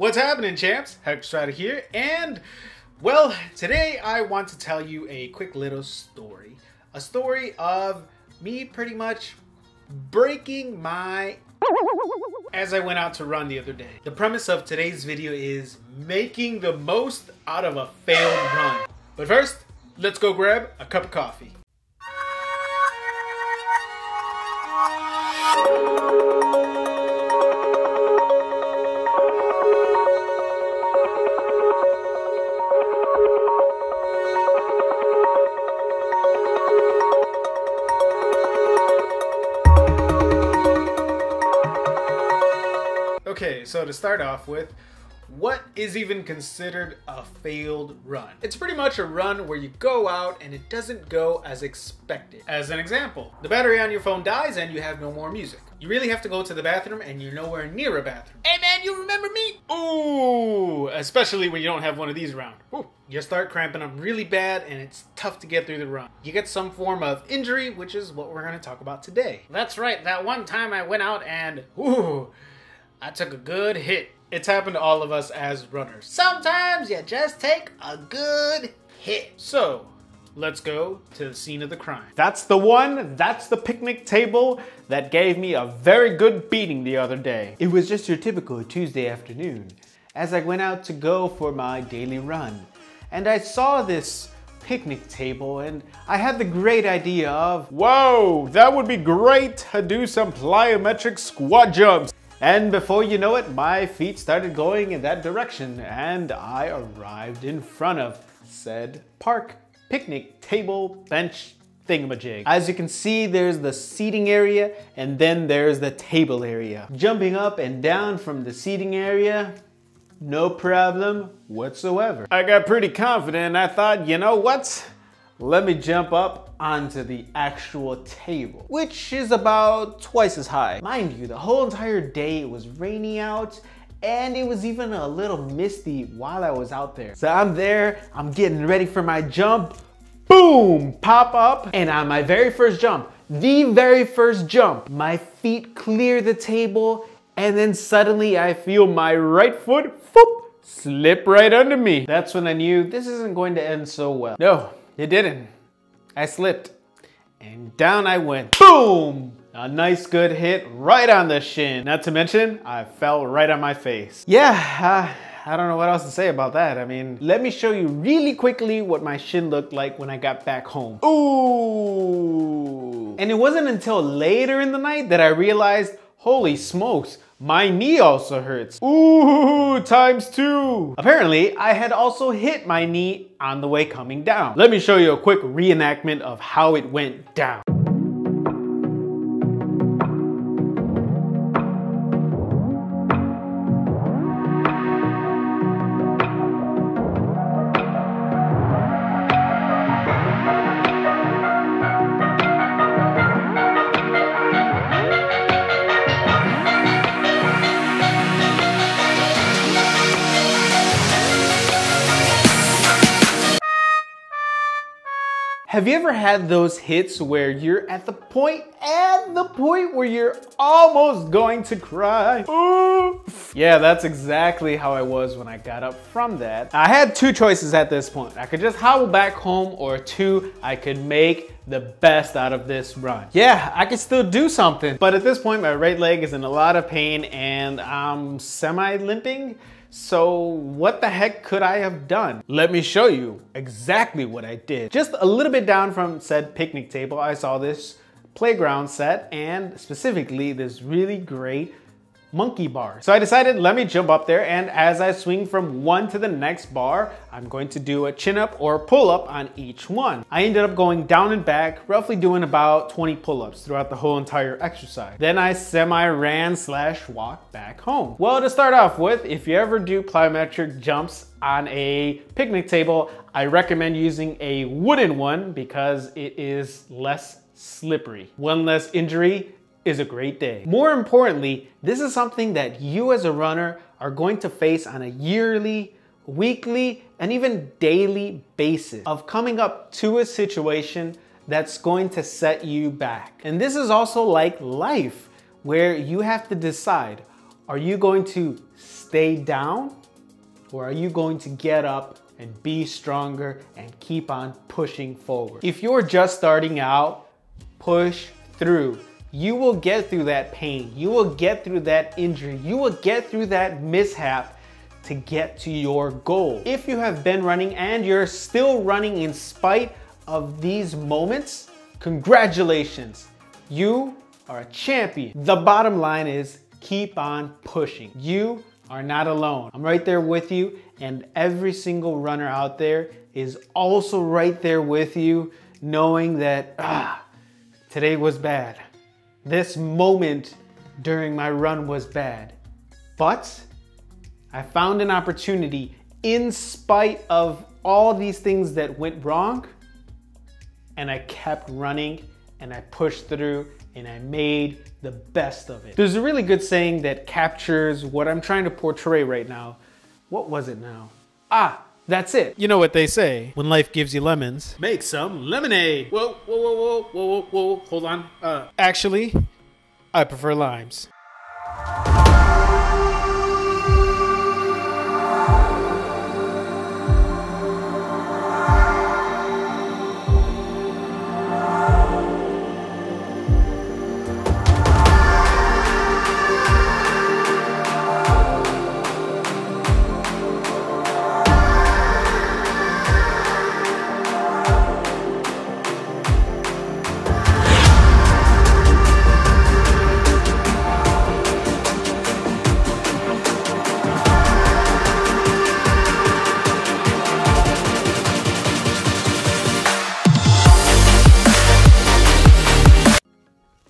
What's happening, champs? Hexstrata here, and well, today I want to tell you a quick little story. A story of me pretty much breaking my as I went out to run the other day. The premise of today's video is making the most out of a failed run. But first, let's go grab a cup of coffee. Okay, so to start off with, what is even considered a failed run? It's pretty much a run where you go out and it doesn't go as expected. As an example, the battery on your phone dies and you have no more music. You really have to go to the bathroom and you're nowhere near a bathroom. Hey man, you remember me? Ooh, especially when you don't have one of these around. Ooh, you start cramping up really bad and it's tough to get through the run. You get some form of injury, which is what we're gonna talk about today. That's right, that one time I went out and I took a good hit. It's happened to all of us as runners. Sometimes you just take a good hit. So, let's go to the scene of the crime. That's the one, that's the picnic table that gave me a very good beating the other day. It was just your typical Tuesday afternoon as I went out to go for my daily run. And I saw this picnic table and I had the great idea of, whoa, that would be great to do some plyometric squat jumps. And before you know it, my feet started going in that direction and I arrived in front of said park picnic table bench thingamajig. As you can see, there's the seating area and then there's the table area. Jumping up and down from the seating area, no problem whatsoever. I got pretty confident. I thought, you know what? Let me jump up onto the actual table, which is about twice as high. Mind you, the whole entire day it was rainy out and it was even a little misty while I was out there. So I'm there, I'm getting ready for my jump, boom, pop up, and on my very first jump, my feet clear the table and then suddenly I feel my right foot, slip right under me. That's when I knew this isn't going to end so well. No. It didn't. I slipped and down I went. Boom! A nice good hit right on the shin. Not to mention, I fell right on my face. Yeah, I don't know what else to say about that. I mean, let me show you really quickly what my shin looked like when I got back home. Ooh! And it wasn't until later in the night that I realized, holy smokes, my knee also hurts. Ooh, ×2. Apparently, I had also hit my knee on the way coming down. Let me show you a quick reenactment of how it went down. Have you ever had those hits where you're at the point where you're almost going to cry? Ooh. Yeah, that's exactly how I was when I got up from that. I had two choices at this point. I could just hobble back home, or two, I could make the best out of this run. Yeah, I could still do something. But at this point, my right leg is in a lot of pain and I'm semi-limping. So what the heck could I have done? Let me show you exactly what I did. Just a little bit down from said picnic table, I saw this playground set and specifically this really great monkey bar. So I decided, let me jump up there, and as I swing from one to the next bar, I'm going to do a chin up or pull up on each one. I ended up going down and back, roughly doing about 20 pull-ups throughout the whole entire exercise. Then I semi-ran/walked back home. Well, to start off with, if you ever do plyometric jumps on a picnic table, I recommend using a wooden one because it is less slippery. One less injury is a great day. More importantly, this is something that you as a runner are going to face on a yearly, weekly, and even daily basis of coming up to a situation that's going to set you back. And this is also like life, where you have to decide, are you going to stay down, or are you going to get up and be stronger and keep on pushing forward? If you're just starting out, push through. You will get through that pain. You will get through that injury. You will get through that mishap to get to your goal. If you have been running and you're still running in spite of these moments, congratulations. You are a champion. The bottom line is keep on pushing. You are not alone. I'm right there with you, and every single runner out there is also right there with you, knowing that today was bad. This moment during my run was bad. But I found an opportunity in spite of all these things that went wrong, and I kept running and I pushed through and I made the best of it. There's a really good saying that captures what I'm trying to portray right now. What was it now? That's it. You know what they say, when life gives you lemons, make some lemonade. Whoa, whoa, whoa, whoa, whoa, whoa, whoa, hold on. Actually, I prefer limes.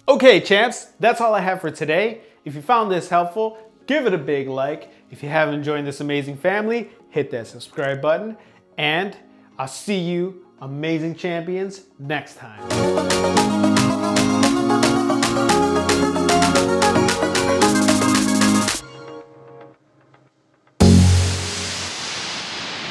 Okay, champs, that's all I have for today. If you found this helpful, give it a big like. If you haven't joined this amazing family, hit that subscribe button. And I'll see you, amazing champions, next time.